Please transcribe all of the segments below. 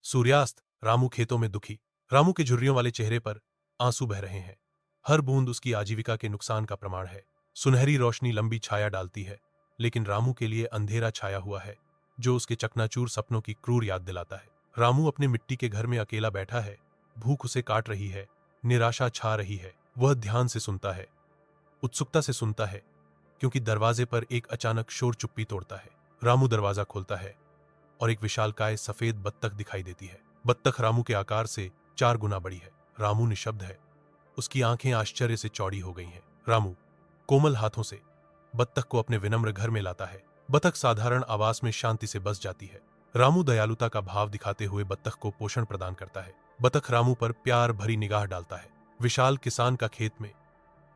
सूर्यास्त। रामू खेतों में दुखी। रामू के झुर्रियों वाले चेहरे पर आंसू बह रहे हैं। हर बूंद उसकी आजीविका के नुकसान का प्रमाण है। सुनहरी रोशनी लंबी छाया डालती है, लेकिन रामू के लिए अंधेरा छाया हुआ है, जो उसके चकनाचूर सपनों की क्रूर याद दिलाता है। रामू अपने मिट्टी के घर में अकेला बैठा है। भूख उसे काट रही है, निराशा छा रही है। वह ध्यान से सुनता है, उत्सुकता से सुनता है, क्योंकि दरवाजे पर एक अचानक शोर चुप्पी तोड़ता है। रामू दरवाजा खोलता है और एक विशालकाय सफेद बत्तख दिखाई देती है। बत्तख रामू के आकार से 4 गुना बड़ी है। रामू निशब्द है, उसकी आंखें आश्चर्य से चौड़ी हो गई हैं। रामू कोमल हाथों से बत्तख को अपने विनम्र घर में लाता है। बत्तख साधारण आवास में शांति से बस जाती है। रामू दयालुता का भाव दिखाते हुए बत्तख को पोषण प्रदान करता है। बत्तख रामू पर प्यार भरी निगाह डालता है। विशाल किसान का खेत में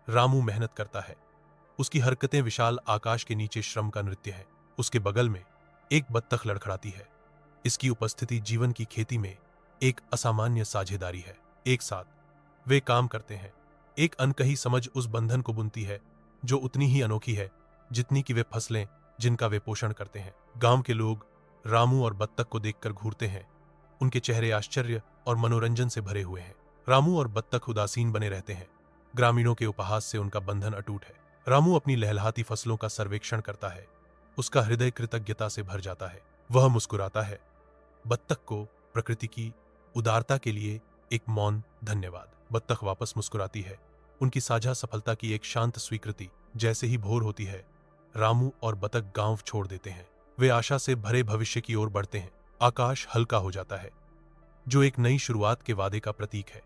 रामू मेहनत करता है। उसकी हरकतें विशाल आकाश के नीचे श्रम का नृत्य है। उसके बगल में एक बत्तख लड़खड़ाती है। इसकी उपस्थिति जीवन की खेती में एक असामान्य साझेदारी है। एक साथ वे काम करते हैं। एक अनकही समझ उस बंधन को बुनती है, जो उतनी ही अनोखी है जितनी कि वे फसलें जिनका वे पोषण करते हैं। गांव के लोग रामू और बत्तख को देखकर घूरते हैं। उनके चेहरे आश्चर्य और मनोरंजन से भरे हुए हैं। रामू और बत्तख उदासीन बने रहते हैं। ग्रामीणों के उपहास से उनका बंधन अटूट है। रामू अपनी लहलहाती फसलों का सर्वेक्षण करता है। उसका हृदय कृतज्ञता से भर जाता है। वह मुस्कुराता है। बत्तख को प्रकृति की उदारता के लिए एक मौन धन्यवाद। बत्तख वापस मुस्कुराती है। उनकी साझा सफलता की एक शांत स्वीकृति। जैसे ही भोर होती है, रामू और बत्तख गांव छोड़ देते हैं। वे आशा से भरे भविष्य की ओर बढ़ते हैं। आकाश हल्का हो जाता है, जो एक नई शुरुआत के वादे का प्रतीक है।